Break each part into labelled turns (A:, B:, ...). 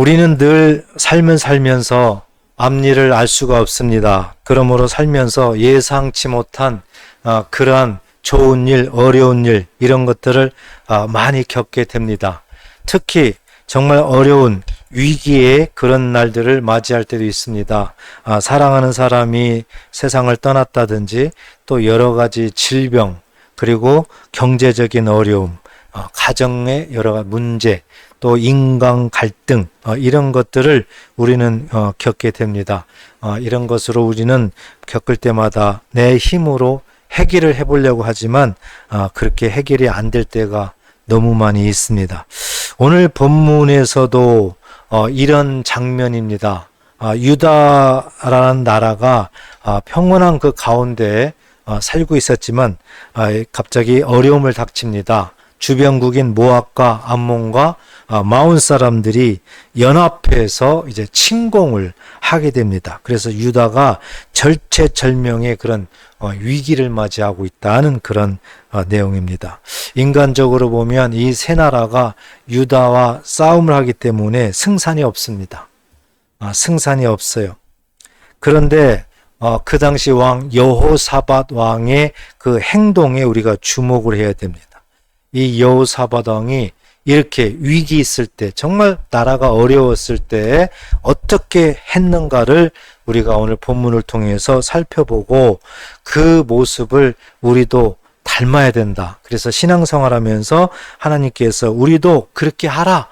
A: 우리는 늘 삶을 살면서 앞일을 알 수가 없습니다. 그러므로 살면서 예상치 못한 그러한 좋은 일, 어려운 일 이런 것들을 많이 겪게 됩니다. 특히 정말 어려운 위기의 그런 날들을 맞이할 때도 있습니다. 사랑하는 사람이 세상을 떠났다든지 또 여러 가지 질병 그리고 경제적인 어려움, 가정의 여러 가지 문제 또 인간 갈등 이런 것들을 우리는 겪게 됩니다. 이런 것으로 우리는 겪을 때마다 내 힘으로 해결을 해보려고 하지만 그렇게 해결이 안 될 때가 너무 많이 있습니다. 오늘 본문에서도 이런 장면입니다. 유다라는 나라가 평온한 그 가운데 살고 있었지만 갑자기 어려움을 닥칩니다. 주변국인 모압과 암몬과 마온 사람들이 연합해서 이제 침공을 하게 됩니다. 그래서 유다가 절체절명의 그런 위기를 맞이하고 있다는 그런 내용입니다. 인간적으로 보면 이 세 나라가 유다와 싸움을 하기 때문에 승산이 없습니다. 승산이 없어요. 그런데 그 당시 왕 여호사밧 왕의 그 행동에 우리가 주목을 해야 됩니다. 이 여호사밧 왕이 이렇게 위기 있을 때 정말 나라가 어려웠을 때 어떻게 했는가를 우리가 오늘 본문을 통해서 살펴보고 그 모습을 우리도 닮아야 된다. 그래서 신앙생활하면서 하나님께서 우리도 그렇게 하라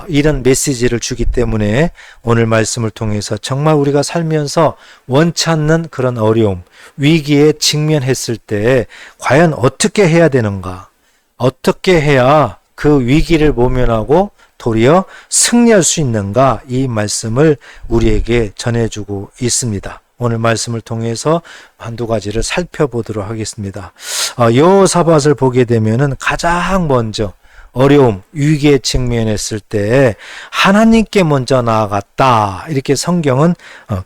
A: 이런 메시지를 주기 때문에 오늘 말씀을 통해서 정말 우리가 살면서 원치 않는 그런 어려움, 위기에 직면했을 때 과연 어떻게 해야 되는가, 어떻게 해야 그 위기를 모면하고 도리어 승리할 수 있는가, 이 말씀을 우리에게 전해주고 있습니다. 오늘 말씀을 통해서 한두 가지를 살펴보도록 하겠습니다. 여호사밧을 보게 되면은 가장 먼저 어려움, 위기에 직면했을 때 하나님께 먼저 나아갔다, 이렇게 성경은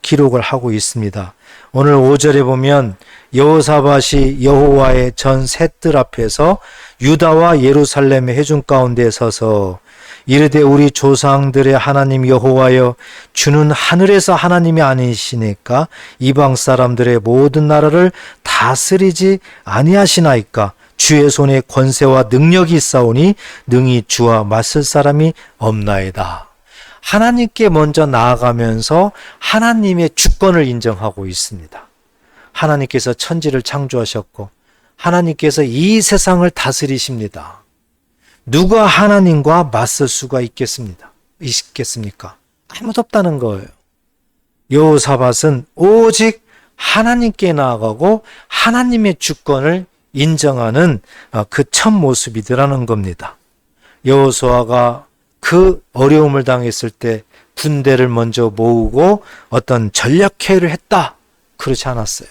A: 기록을 하고 있습니다. 오늘 5절에 보면 여호사밧이 여호와의 전 셋들 앞에서 유다와 예루살렘의 회중 가운데 서서 이르되 우리 조상들의 하나님 여호와여, 주는 하늘에서 하나님이 아니시니까 이방 사람들의 모든 나라를 다스리지 아니하시나이까. 주의 손에 권세와 능력이 있사오니 능히 주와 맞설 사람이 없나이다. 하나님께 먼저 나아가면서 하나님의 주권을 인정하고 있습니다. 하나님께서 천지를 창조하셨고 하나님께서 이 세상을 다스리십니다. 누가 하나님과 맞설 수가 있겠습니까? 아무도 없다는 거예요. 여호사밧은 오직 하나님께 나아가고 하나님의 주권을 인정하는 그 첫 모습이더라는 겁니다. 여호수아가 그 어려움을 당했을 때 군대를 먼저 모으고 어떤 전략회의를 했다, 그렇지 않았어요.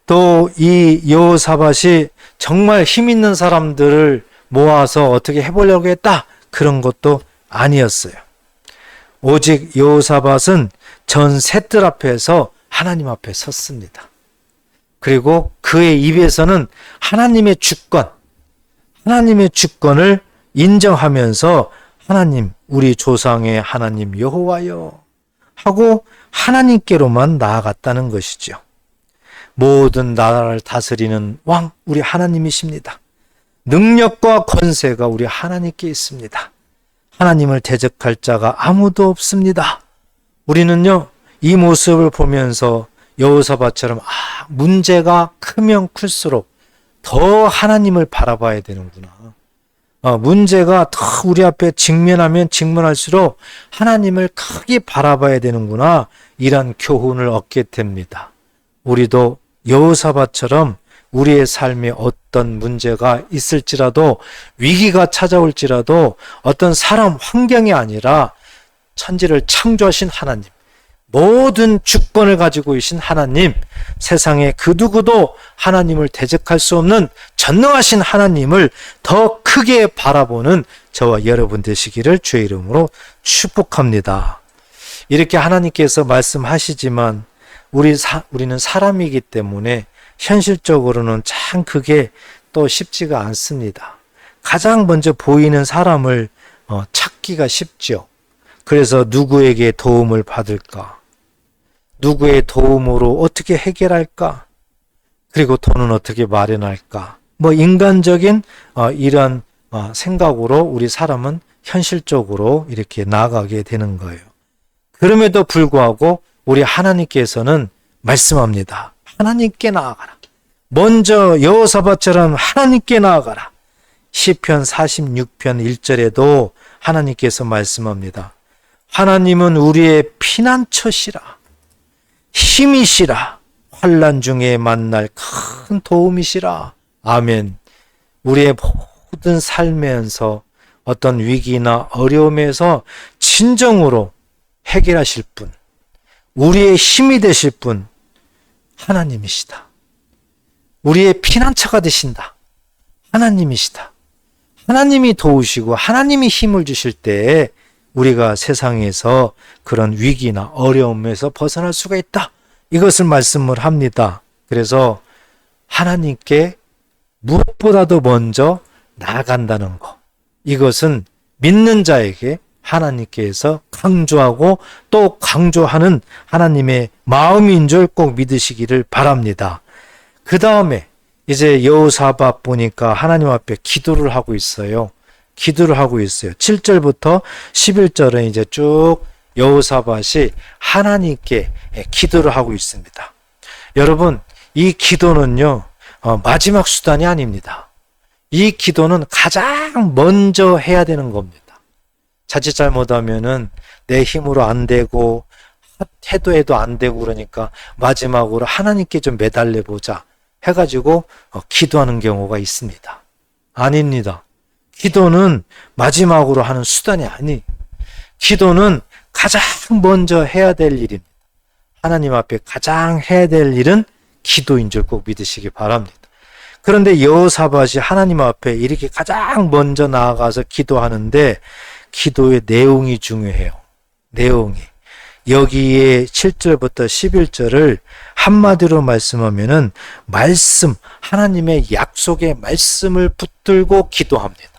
A: 또 이 여호사밧이 정말 힘 있는 사람들을 모아서 어떻게 해보려고 했다, 그런 것도 아니었어요. 오직 여호사밧은 전 셋들 앞에서 하나님 앞에 섰습니다. 그리고 그의 입에서는 하나님의 주권, 하나님의 주권을 인정하면서 하나님, 우리 조상의 하나님 여호와여 하고 하나님께로만 나아갔다는 것이죠. 모든 나라를 다스리는 왕, 우리 하나님이십니다. 능력과 권세가 우리 하나님께 있습니다. 하나님을 대적할 자가 아무도 없습니다. 우리는요, 이 모습을 보면서 여호사밧처럼 문제가 크면 클수록 더 하나님을 바라봐야 되는구나. 문제가 더 우리 앞에 직면하면 직면할수록 하나님을 크게 바라봐야 되는구나, 이런 교훈을 얻게 됩니다. 우리도 여호사밧처럼 우리의 삶에 어떤 문제가 있을지라도, 위기가 찾아올지라도 어떤 사람, 환경이 아니라 천지를 창조하신 하나님, 모든 주권을 가지고 계신 하나님, 세상에 그 누구도 하나님을 대적할 수 없는 전능하신 하나님을 더 크게 바라보는 저와 여러분 되시기를 주의 이름으로 축복합니다. 이렇게 하나님께서 말씀하시지만 우리는 사람이기 때문에 현실적으로는 참 그게 또 쉽지가 않습니다. 가장 먼저 보이는 사람을 찾기가 쉽죠. 그래서 누구에게 도움을 받을까? 누구의 도움으로 어떻게 해결할까? 그리고 돈은 어떻게 마련할까? 뭐 인간적인 이런 생각으로 우리 사람은 현실적으로 이렇게 나아가게 되는 거예요. 그럼에도 불구하고 우리 하나님께서는 말씀합니다. 하나님께 나아가라. 먼저 여호사밧처럼 하나님께 나아가라. 시편 46편 1절에도 하나님께서 말씀합니다. 하나님은 우리의 피난처시라. 힘이시라. 환난 중에 만날 큰 도움이시라. 아멘. 우리의 모든 삶에서 어떤 위기나 어려움에서 진정으로 해결하실 분, 우리의 힘이 되실 분, 하나님이시다. 우리의 피난처가 되신다. 하나님이시다. 하나님이 도우시고 하나님이 힘을 주실 때 우리가 세상에서 그런 위기나 어려움에서 벗어날 수가 있다. 이것을 말씀을 합니다. 그래서 하나님께 무엇보다도 먼저 나아간다는 것. 이것은 믿는 자에게 하나님께서 강조하고 또 강조하는 하나님의 마음인 줄 꼭 믿으시기를 바랍니다. 그 다음에 이제 여호사밧 보니까 하나님 앞에 기도를 하고 있어요. 기도를 하고 있어요. 7절부터 11절은 이제 쭉 여호사밧이 하나님께 기도를 하고 있습니다. 여러분, 이 기도는요, 마지막 수단이 아닙니다. 이 기도는 가장 먼저 해야 되는 겁니다. 자칫 잘못하면은 내 힘으로 안 되고 해도 안 되고 그러니까 마지막으로 하나님께 좀 매달려 보자 해가지고 기도하는 경우가 있습니다. 아닙니다. 기도는 마지막으로 하는 수단이 아니에요. 기도는 가장 먼저 해야 될 일입니다. 하나님 앞에 가장 해야 될 일은 기도인 줄 꼭 믿으시기 바랍니다. 그런데 여호사밧이 하나님 앞에 이렇게 가장 먼저 나아가서 기도하는데 기도의 내용이 중요해요. 내용이. 여기에 7절부터 11절을 한마디로 말씀하면은 말씀, 하나님의 약속의 말씀을 붙들고 기도합니다.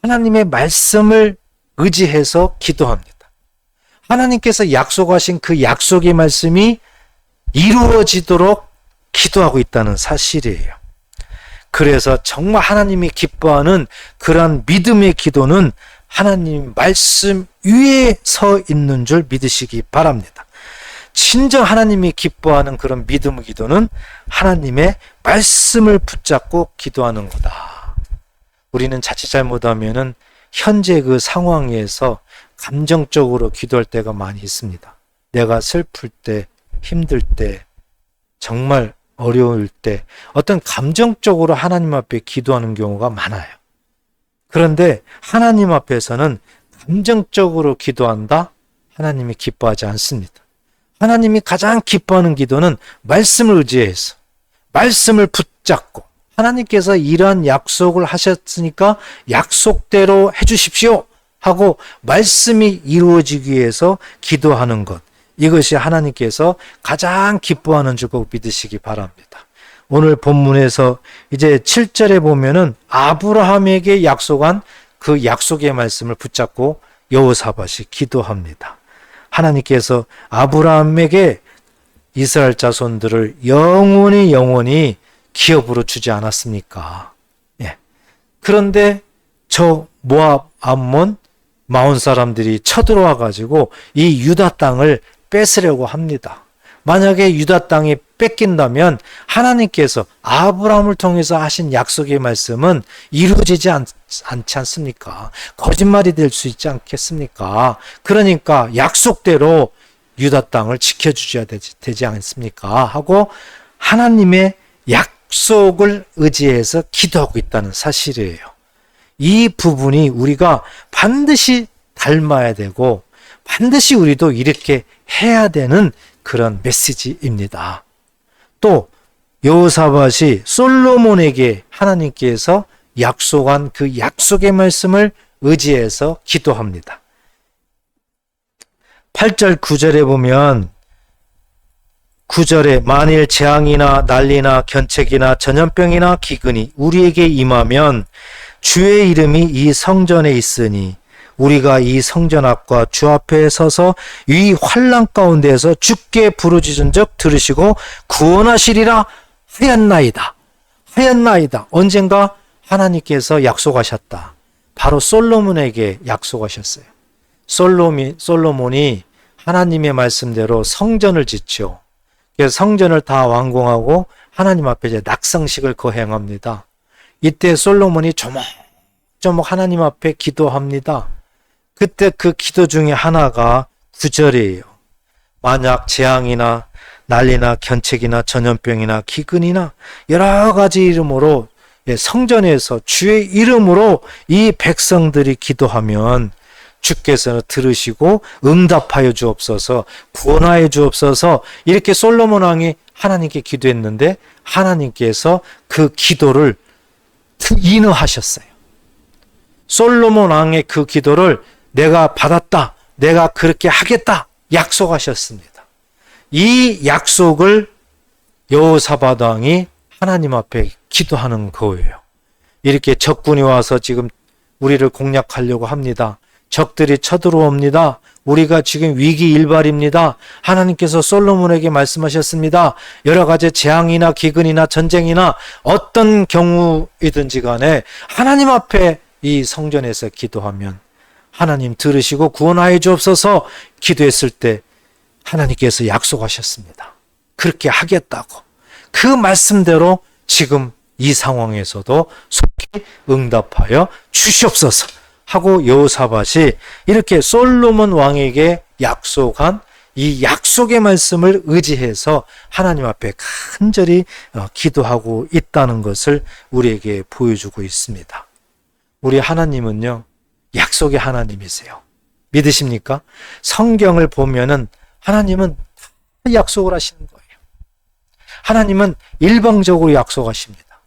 A: 하나님의 말씀을 의지해서 기도합니다. 하나님께서 약속하신 그 약속의 말씀이 이루어지도록 기도하고 있다는 사실이에요. 그래서 정말 하나님이 기뻐하는 그런 믿음의 기도는 하나님 말씀 위에 서 있는 줄 믿으시기 바랍니다. 진정 하나님이 기뻐하는 그런 믿음의 기도는 하나님의 말씀을 붙잡고 기도하는 거다. 우리는 자칫 잘못하면은 현재 그 상황에서 감정적으로 기도할 때가 많이 있습니다. 내가 슬플 때, 힘들 때, 정말 어려울 때 어떤 감정적으로 하나님 앞에 기도하는 경우가 많아요. 그런데 하나님 앞에서는 감정적으로 기도한다? 하나님이 기뻐하지 않습니다. 하나님이 가장 기뻐하는 기도는 말씀을 의지해서 말씀을 붙잡고 하나님께서 이러한 약속을 하셨으니까 약속대로 해주십시오 하고 말씀이 이루어지기 위해서 기도하는 것. 이것이 하나님께서 가장 기뻐하는 줄 꼭 믿으시기 바랍니다. 오늘 본문에서 이제 7절에 보면은 아브라함에게 약속한 그 약속의 말씀을 붙잡고 여호사밧이 기도합니다. 하나님께서 아브라함에게 이스라엘 자손들을 영원히 기업으로 주지 않았습니까? 예. 그런데 저 모압, 암몬, 마온 사람들이 쳐들어와 가지고 이 유다 땅을 뺏으려고 합니다. 만약에 유다 땅이 뺏긴다면 하나님께서 아브라함을 통해서 하신 약속의 말씀은 이루어지지 않지 않습니까? 거짓말이 될 수 있지 않겠습니까? 그러니까 약속대로 유다 땅을 지켜주셔야 되지 않습니까? 하고 하나님의 약속을 의지해서 기도하고 있다는 사실이에요. 이 부분이 우리가 반드시 닮아야 되고 반드시 우리도 이렇게 해야 되는 그런 메시지입니다. 또 여호사밧이 솔로몬에게 하나님께서 약속한 그 약속의 말씀을 의지해서 기도합니다. 8절 9절에 보면 9절에 만일 재앙이나 난리나 견책이나 전염병이나 기근이 우리에게 임하면 주의 이름이 이 성전에 있으니 우리가 이 성전 앞과 주 앞에 서서 이 환난 가운데에서 주께 부르짖은즉 들으시고 구원하시리라 하였나이다. 하였나이다. 언젠가 하나님께서 약속하셨다. 바로 솔로몬에게 약속하셨어요. 솔로몬이 하나님의 말씀대로 성전을 짓죠. 그래서 성전을 다 완공하고 하나님 앞에 이제 낙성식을 거행합니다. 이때 솔로몬이 조목조목 하나님 앞에 기도합니다. 그때 그 기도 중에 하나가 9절이에요. 만약 재앙이나 난리나 견책이나 전염병이나 기근이나 여러 가지 이름으로 성전에서 주의 이름으로 이 백성들이 기도하면 주께서는 들으시고 응답하여 주옵소서, 구원하여 주옵소서. 이렇게 솔로몬 왕이 하나님께 기도했는데 하나님께서 그 기도를 인하하셨어요. 솔로몬 왕의 그 기도를 내가 받았다, 내가 그렇게 하겠다 약속하셨습니다. 이 약속을 여호사밧 왕이 하나님 앞에 기도하는 거예요. 이렇게 적군이 와서 지금 우리를 공략하려고 합니다. 적들이 쳐들어옵니다. 우리가 지금 위기일발입니다. 하나님께서 솔로몬에게 말씀하셨습니다. 여러 가지 재앙이나 기근이나 전쟁이나 어떤 경우이든지 간에 하나님 앞에 이 성전에서 기도하면 하나님 들으시고 구원하여 주옵소서 기도했을 때 하나님께서 약속하셨습니다. 그렇게 하겠다고. 그 말씀대로 지금 이 상황에서도 속히 응답하여 주시옵소서 하고 여호사밧이 이렇게 솔로몬 왕에게 약속한 이 약속의 말씀을 의지해서 하나님 앞에 간절히 기도하고 있다는 것을 우리에게 보여주고 있습니다. 우리 하나님은요, 약속의 하나님이세요. 믿으십니까? 성경을 보면은 하나님은 다 약속을 하시는 거예요. 하나님은 일방적으로 약속하십니다.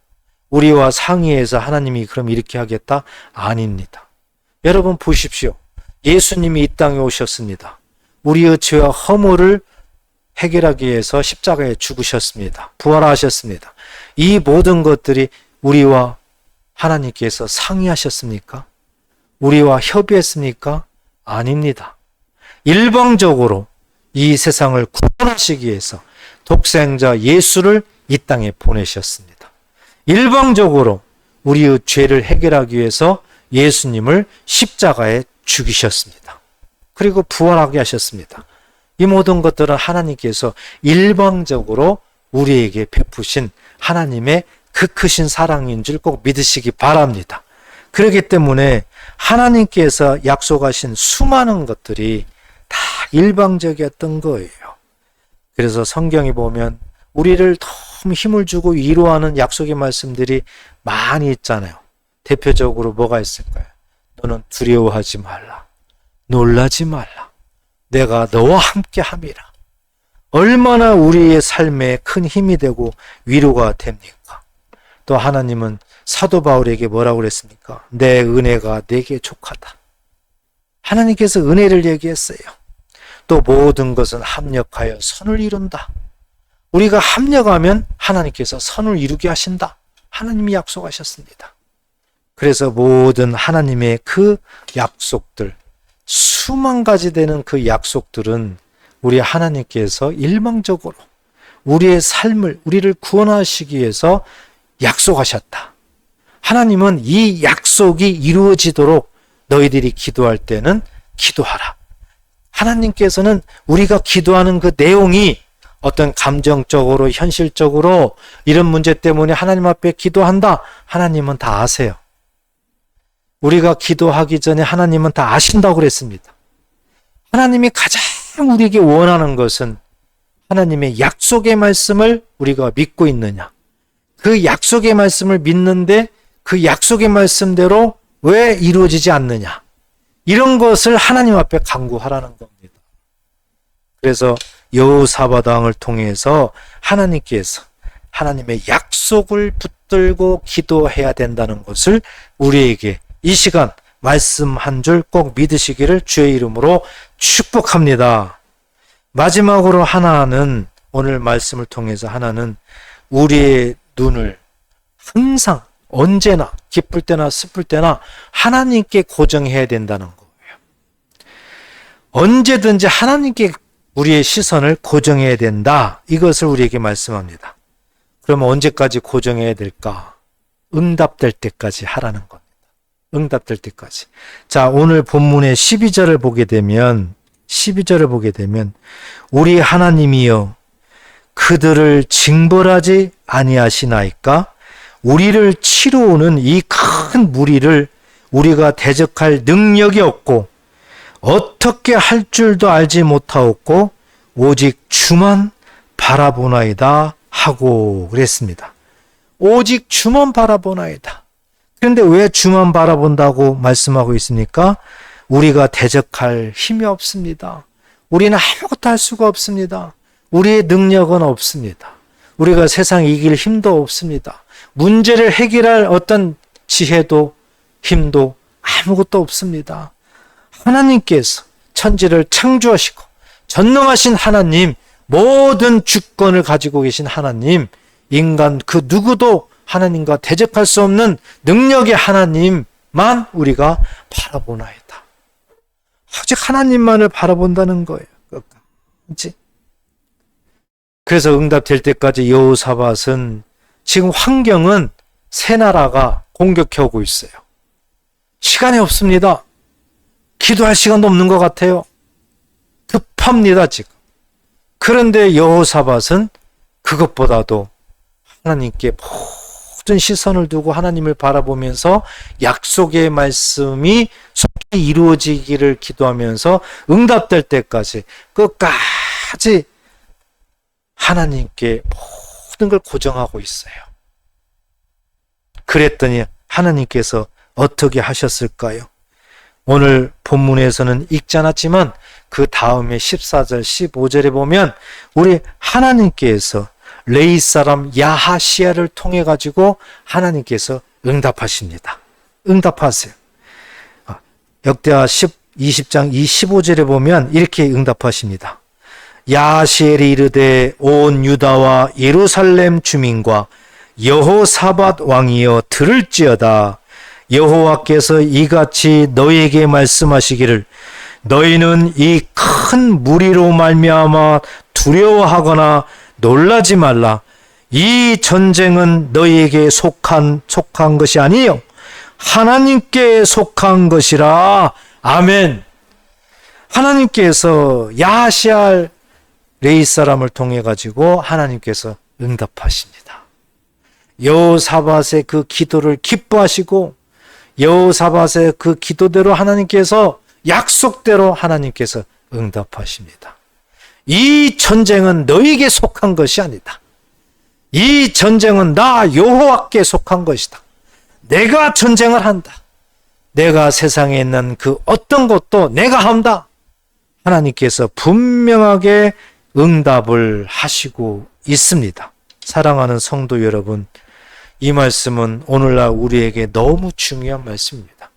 A: 우리와 상의해서 하나님이 그럼 이렇게 하겠다? 아닙니다. 여러분 보십시오. 예수님이 이 땅에 오셨습니다. 우리의 죄와 허물을 해결하기 위해서 십자가에 죽으셨습니다. 부활하셨습니다. 이 모든 것들이 우리와 하나님께서 상의하셨습니까? 우리와 협의했습니까? 아닙니다. 일방적으로 이 세상을 구원하시기 위해서 독생자 예수를 이 땅에 보내셨습니다. 일방적으로 우리의 죄를 해결하기 위해서 예수님을 십자가에 죽이셨습니다. 그리고 부활하게 하셨습니다. 이 모든 것들은 하나님께서 일방적으로 우리에게 베푸신 하나님의 그 크신 사랑인 줄 꼭 믿으시기 바랍니다. 그렇기 때문에 하나님께서 약속하신 수많은 것들이 다 일방적이었던 거예요. 그래서 성경에 보면 우리를 너무 힘을 주고 위로하는 약속의 말씀들이 많이 있잖아요. 대표적으로 뭐가 있을까요? 너는 두려워하지 말라. 놀라지 말라. 내가 너와 함께 함이라. 얼마나 우리의 삶에 큰 힘이 되고 위로가 됩니까? 또 하나님은 사도 바울에게 뭐라고 그랬습니까? 내 은혜가 내게 족하다. 하나님께서 은혜를 얘기했어요. 또 모든 것은 합력하여 선을 이룬다. 우리가 합력하면 하나님께서 선을 이루게 하신다. 하나님이 약속하셨습니다. 그래서 모든 하나님의 그 약속들, 수만 가지 되는 그 약속들은 우리 하나님께서 일방적으로 우리의 삶을, 우리를 구원하시기 위해서 약속하셨다. 하나님은 이 약속이 이루어지도록 너희들이 기도할 때는 기도하라. 하나님께서는 우리가 기도하는 그 내용이 어떤 감정적으로, 현실적으로 이런 문제 때문에 하나님 앞에 기도한다. 하나님은 다 아세요. 우리가 기도하기 전에 하나님은 다 아신다고 그랬습니다. 하나님이 가장 우리에게 원하는 것은 하나님의 약속의 말씀을 우리가 믿고 있느냐. 그 약속의 말씀을 믿는데 그 약속의 말씀대로 왜 이루어지지 않느냐. 이런 것을 하나님 앞에 간구하라는 겁니다. 그래서 여호사밧 왕을 통해서 하나님께서 하나님의 약속을 붙들고 기도해야 된다는 것을 우리에게 이 시간 말씀 한 줄 꼭 믿으시기를 주의 이름으로 축복합니다. 마지막으로 하나는, 오늘 말씀을 통해서 하나는 우리의 눈을 항상 언제나 기쁠 때나 슬플 때나 하나님께 고정해야 된다는 거예요. 언제든지 하나님께 우리의 시선을 고정해야 된다. 이것을 우리에게 말씀합니다. 그러면 언제까지 고정해야 될까? 응답될 때까지 하라는 겁니다. 응답될 때까지. 자, 오늘 본문의 12절을 보게 되면 우리 하나님이여 그들을 징벌하지 아니하시나이까? 우리를 치러오는 이 큰 무리를 우리가 대적할 능력이 없고 어떻게 할 줄도 알지 못하였고 오직 주만 바라보나이다 하고 그랬습니다. 오직 주만 바라보나이다. 그런데 왜 주만 바라본다고 말씀하고 있습니까? 우리가 대적할 힘이 없습니다. 우리는 아무것도 할 수가 없습니다. 우리의 능력은 없습니다. 우리가 세상 이길 힘도 없습니다. 문제를 해결할 어떤 지혜도 힘도 아무것도 없습니다. 하나님께서 천지를 창조하시고 전능하신 하나님, 모든 주권을 가지고 계신 하나님, 인간 그 누구도 하나님과 대적할 수 없는 능력의 하나님만 우리가 바라보나이다. 오직 하나님만을 바라본다는 거예요. 끝까지. 그래서 응답될 때까지 여호사밧은 지금 환경은 새 나라가 공격해 오고 있어요. 시간이 없습니다. 기도할 시간도 없는 것 같아요. 급합니다, 지금. 그런데 여호사밧은 그것보다도 하나님께 모든 시선을 두고 하나님을 바라보면서 약속의 말씀이 속히 이루어지기를 기도하면서 응답될 때까지 끝까지 하나님께 모든 걸 고정하고 있어요. 그랬더니 하나님께서 어떻게 하셨을까요? 오늘 본문에서는 읽지 않았지만 그 다음에 14절, 15절에 보면 우리 하나님께서 레위 사람 야하시야를 통해 가지고 하나님께서 응답하십니다. 응답하세요. 역대하 20장 25절에 보면 이렇게 응답하십니다. 야하시엘이 이르되 온 유다와 예루살렘 주민과 여호사밧 왕이여 들을지어다. 여호와께서 이같이 너희에게 말씀하시기를 너희는 이 큰 무리로 말미암아 두려워하거나 놀라지 말라. 이 전쟁은 너희에게 속한 것이 아니요 하나님께 속한 것이라. 아멘. 하나님께서 야하시알 레위 사람을 통해 가지고 하나님께서 응답하십니다. 여호사밧의 그 기도를 기뻐하시고 여호사밧의 그 기도대로 하나님께서 약속대로 하나님께서 응답하십니다. 이 전쟁은 너에게 속한 것이 아니다. 이 전쟁은 나 여호와께 속한 것이다. 내가 전쟁을 한다. 내가 세상에 있는 그 어떤 것도 내가 한다. 하나님께서 분명하게 응답을 하시고 있습니다. 사랑하는 성도 여러분, 이 말씀은 오늘날 우리에게 너무 중요한 말씀입니다.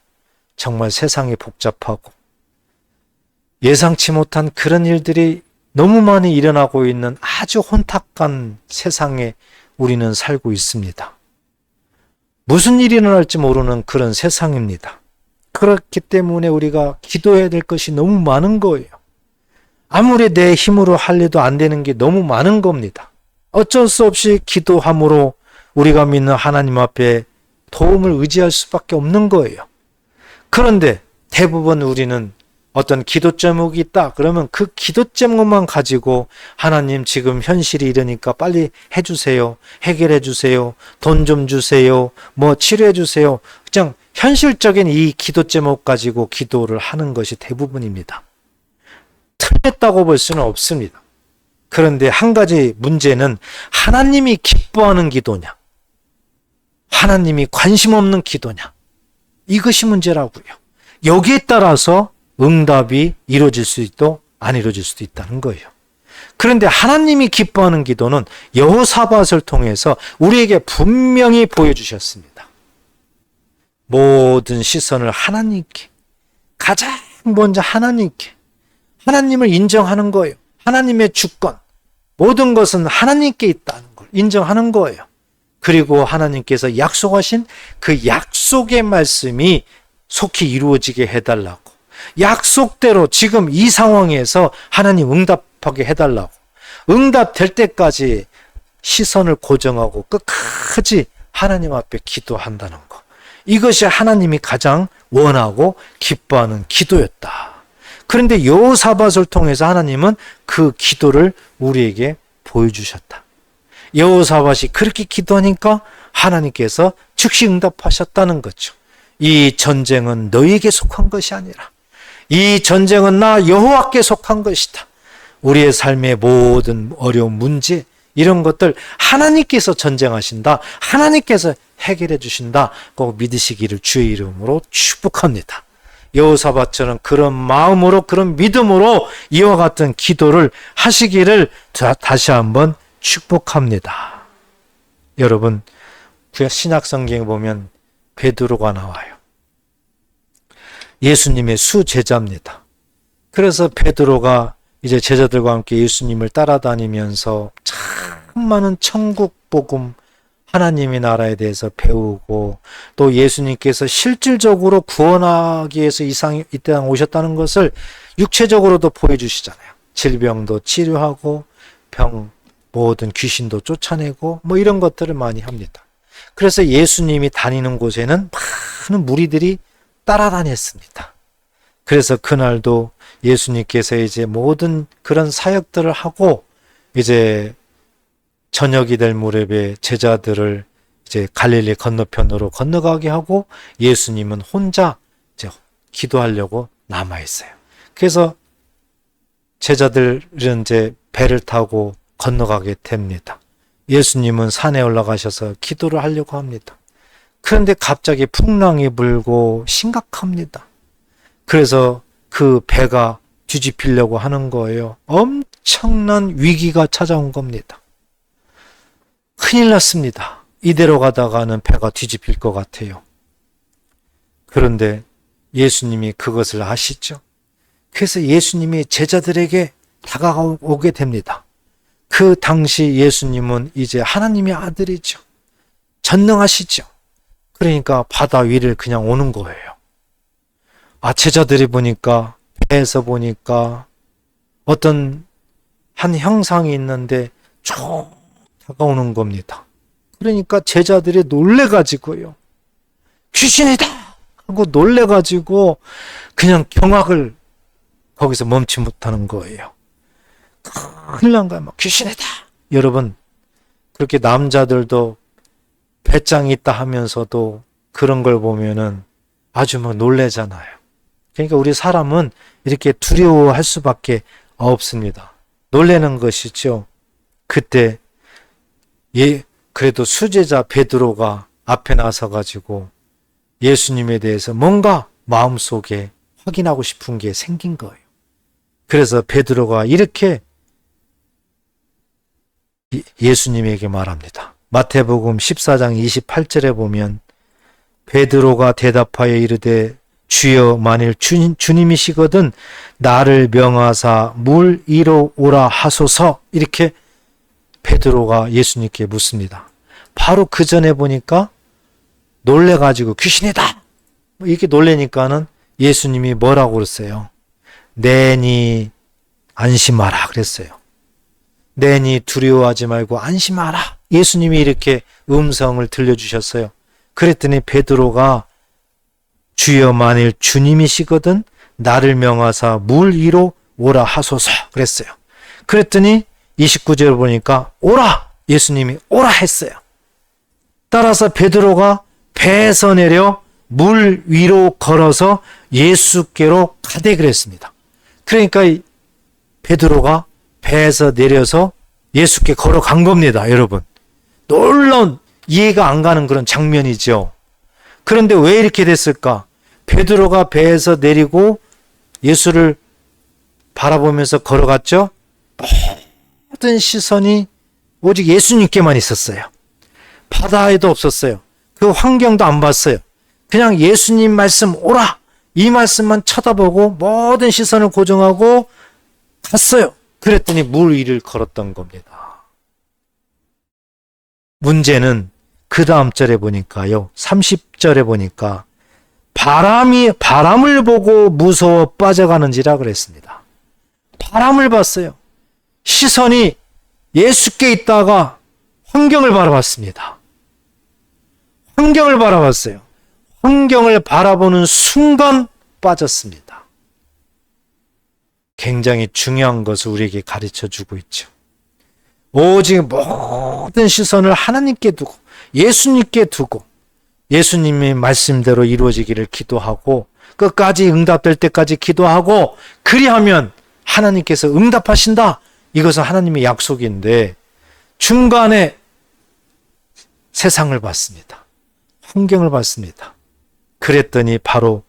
A: 정말 세상이 복잡하고 예상치 못한 그런 일들이 너무 많이 일어나고 있는 아주 혼탁한 세상에 우리는 살고 있습니다. 무슨 일이 일어날지 모르는 그런 세상입니다. 그렇기 때문에 우리가 기도해야 될 것이 너무 많은 거예요. 아무리 내 힘으로 할 일도 안 되는 게 너무 많은 겁니다. 어쩔 수 없이 기도함으로 우리가 믿는 하나님 앞에 도움을 의지할 수밖에 없는 거예요. 그런데 대부분 우리는 어떤 기도 제목이 있다. 그러면 그 기도 제목만 가지고 하나님 지금 현실이 이러니까 빨리 해주세요. 해결해 주세요. 돈 좀 주세요. 뭐 치료해 주세요. 그냥 현실적인 이 기도 제목 가지고 기도를 하는 것이 대부분입니다. 틀렸다고 볼 수는 없습니다. 그런데 한 가지 문제는 하나님이 기뻐하는 기도냐, 하나님이 관심 없는 기도냐, 이것이 문제라고요. 여기에 따라서 응답이 이루어질 수도 안 이루어질 수도 있다는 거예요. 그런데 하나님이 기뻐하는 기도는 여호사밧을 통해서 우리에게 분명히 보여주셨습니다. 모든 시선을 하나님께, 가장 먼저 하나님께, 하나님을 인정하는 거예요. 하나님의 주권, 모든 것은 하나님께 있다는 걸 인정하는 거예요. 그리고 하나님께서 약속하신 그 약속의 말씀이 속히 이루어지게 해달라고, 약속대로 지금 이 상황에서 하나님 응답하게 해달라고. 응답될 때까지 시선을 고정하고 끝까지 하나님 앞에 기도한다는 것. 이것이 하나님이 가장 원하고 기뻐하는 기도였다. 그런데 여호사밧을 통해서 하나님은 그 기도를 우리에게 보여주셨다. 여호사밧이 그렇게 기도하니까 하나님께서 즉시 응답하셨다는 거죠. 이 전쟁은 너희에게 속한 것이 아니라 이 전쟁은 나 여호와께 속한 것이다. 우리의 삶의 모든 어려운 문제, 이런 것들 하나님께서 전쟁하신다. 하나님께서 해결해 주신다. 꼭 믿으시기를 주의 이름으로 축복합니다. 여호사밧처럼 그런 마음으로, 그런 믿음으로 이와 같은 기도를 하시기를 다시 한번 축복합니다. 여러분, 신약 성경에 보면 베드로가 나와요. 예수님의 수제자입니다. 그래서 베드로가 이제 제자들과 함께 예수님을 따라다니면서 참 많은 천국 복음, 하나님의 나라에 대해서 배우고, 또 예수님께서 실질적으로 구원하기 위해서 이 땅에 오셨다는 것을 육체적으로도 보여주시잖아요. 질병도 치료하고 모든 귀신도 쫓아내고 이런 것들을 많이 합니다. 그래서 예수님이 다니는 곳에는 많은 무리들이 따라다녔습니다. 그래서 그날도 예수님께서 이제 모든 그런 사역들을 하고 이제 저녁이 될 무렵에 제자들을 이제 갈릴리 건너편으로 건너가게 하고 예수님은 혼자 이제 기도하려고 남아 있어요. 그래서 제자들은 이제 배를 타고 건너가게 됩니다. 예수님은 산에 올라가셔서 기도를 하려고 합니다. 그런데 갑자기 풍랑이 불고 심각합니다. 그래서 그 배가 뒤집히려고 하는 거예요. 엄청난 위기가 찾아온 겁니다. 큰일 났습니다. 이대로 가다가는 배가 뒤집힐 것 같아요. 그런데 예수님이 그것을 아시죠? 그래서 예수님이 제자들에게 다가오게 됩니다. 그 당시 예수님은 이제 하나님의 아들이죠. 전능하시죠. 그러니까 바다 위를 그냥 오는 거예요. 제자들이 보니까, 배에서 보니까 어떤 한 형상이 있는데 쭉 다가오는 겁니다. 그러니까 제자들이 놀래가지고요. 귀신이다! 하고 놀래가지고 그냥 경악을 거기서 멈지 못하는 거예요. 큰일 난 거야. 귀신이다! 여러분, 그렇게 남자들도 배짱이 있다 하면서도 그런 걸 보면은 아주 놀래잖아요. 그러니까 우리 사람은 이렇게 두려워할 수밖에 없습니다. 놀래는 것이죠. 그때 그래도 수제자 베드로가 앞에 나서가지고 예수님에 대해서 뭔가 마음속에 확인하고 싶은 게 생긴 거예요. 그래서 베드로가 이렇게 예수님에게 말합니다. 마태복음 14장 28절에 보면 베드로가 대답하여 이르되 주여 만일 주님이시거든 나를 명하사 물 위로 오라 하소서. 이렇게 베드로가 예수님께 묻습니다. 바로 그 전에 보니까 놀래가지고 귀신이다! 이렇게 놀래니까는 예수님이 뭐라고 그랬어요? 내니 안심하라 그랬어요. 내니 두려워하지 말고 안심하라. 예수님이 이렇게 음성을 들려주셨어요. 그랬더니 베드로가 주여 만일 주님이시거든 나를 명하사 물 위로 오라 하소서 그랬어요. 그랬더니 29절 보니까 오라! 예수님이 오라 했어요. 따라서 베드로가 배에서 내려 물 위로 걸어서 예수께로 가되 그랬습니다. 그러니까 베드로가 배에서 내려서 예수께 걸어간 겁니다. 여러분, 놀라운 이해가 안 가는 그런 장면이죠. 그런데 왜 이렇게 됐을까? 베드로가 배에서 내리고 예수를 바라보면서 걸어갔죠. 모든 시선이 오직 예수님께만 있었어요. 바다에도 없었어요. 그 환경도 안 봤어요. 그냥 예수님 말씀 오라! 이 말씀만 쳐다보고 모든 시선을 고정하고 갔어요. 그랬더니 물 위를 걸었던 겁니다. 문제는 그 다음 절에 보니까요. 30절에 보니까 바람을 보고 무서워 빠져가는지라 그랬습니다. 바람을 봤어요. 시선이 예수께 있다가 환경을 바라봤습니다. 환경을 바라봤어요. 환경을 바라보는 순간 빠졌습니다. 굉장히 중요한 것을 우리에게 가르쳐주고 있죠. 오직 모든 시선을 하나님께 두고 예수님께 두고 예수님의 말씀대로 이루어지기를 기도하고 끝까지 응답될 때까지 기도하고 그리하면 하나님께서 응답하신다. 이것은 하나님의 약속인데 중간에 세상을 봤습니다. 환경을 봤습니다. 그랬더니 바로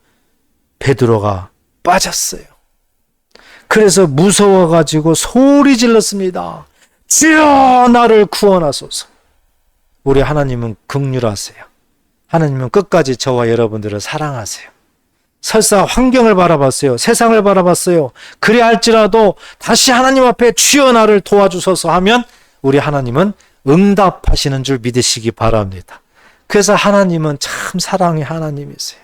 A: 베드로가 빠졌어요. 그래서 무서워가지고 소리 질렀습니다. 주여 나를 구원하소서. 우리 하나님은 긍휼하세요. 하나님은 끝까지 저와 여러분들을 사랑하세요. 설사 환경을 바라봤어요. 세상을 바라봤어요. 그래 할지라도 다시 하나님 앞에 주여 나를 도와주소서 하면 우리 하나님은 응답하시는 줄 믿으시기 바랍니다. 그래서 하나님은 참 사랑의 하나님이세요.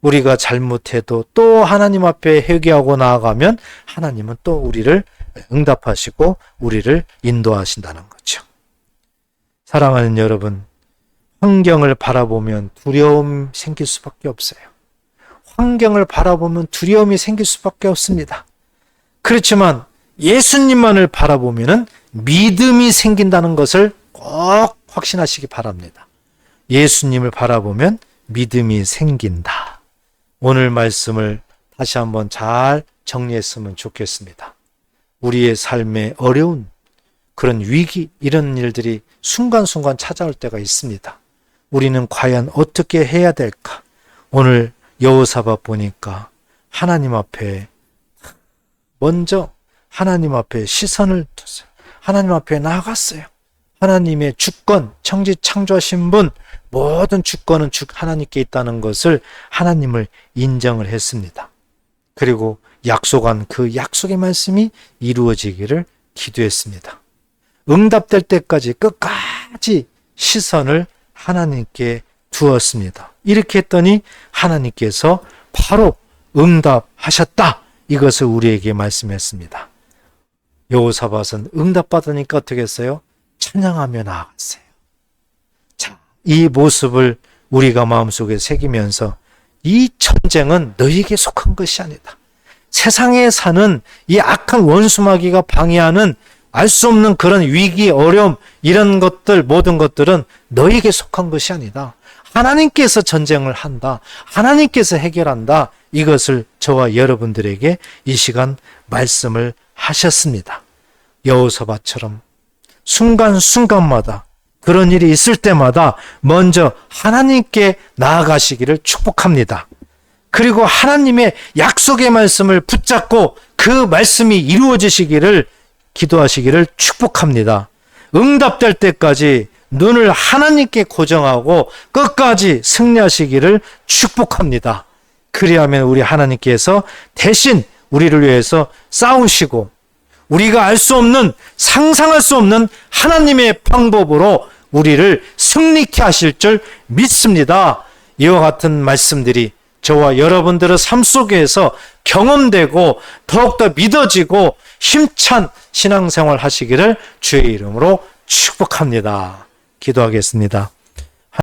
A: 우리가 잘못해도 또 하나님 앞에 회개하고 나아가면 하나님은 또 우리를 응답하시고 우리를 인도하신다는 거죠. 사랑하는 여러분, 환경을 바라보면 두려움 생길 수밖에 없어요. 환경을 바라보면 두려움이 생길 수밖에 없습니다. 그렇지만 예수님만을 바라보면 믿음이 생긴다는 것을 꼭 확신하시기 바랍니다. 예수님을 바라보면 믿음이 생긴다. 오늘 말씀을 다시 한번 잘 정리했으면 좋겠습니다. 우리의 삶에 어려운 그런 위기, 이런 일들이 순간순간 찾아올 때가 있습니다. 우리는 과연 어떻게 해야 될까? 오늘 여호사밧 보니까 하나님 앞에 먼저 하나님 앞에 시선을 뒀어요. 하나님 앞에 나아갔어요. 하나님의 주권, 천지 창조하신 분, 모든 주권은 하나님께 있다는 것을 하나님을 인정을 했습니다. 그리고 약속한 그 약속의 말씀이 이루어지기를 기도했습니다. 응답될 때까지 끝까지 시선을 하나님께 두었습니다. 이렇게 했더니 하나님께서 바로 응답하셨다. 이것을 우리에게 말씀했습니다. 여호사밧은 응답받으니까 어떻게 했어요? 찬양하며 나아갔어요. 자, 이 모습을 우리가 마음속에 새기면서 이 전쟁은 너희에게 속한 것이 아니다. 세상에 사는 이 악한 원수마귀가 방해하는 알 수 없는 그런 위기, 어려움, 이런 것들, 모든 것들은 너희에게 속한 것이 아니다. 하나님께서 전쟁을 한다. 하나님께서 해결한다. 이것을 저와 여러분들에게 이 시간 말씀을 하셨습니다. 여호사밧처럼 순간순간마다 그런 일이 있을 때마다 먼저 하나님께 나아가시기를 축복합니다. 그리고 하나님의 약속의 말씀을 붙잡고 그 말씀이 이루어지시기를 기도하시기를 축복합니다. 응답될 때까지 눈을 하나님께 고정하고 끝까지 승리하시기를 축복합니다. 그리하면 우리 하나님께서 대신 우리를 위해서 싸우시고 우리가 알 수 없는, 상상할 수 없는 하나님의 방법으로 우리를 승리케 하실 줄 믿습니다. 이와 같은 말씀들이 저와 여러분들의 삶 속에서 경험되고 더욱더 믿어지고 힘찬 신앙생활 하시기를 주의 이름으로 축복합니다. 기도하겠습니다.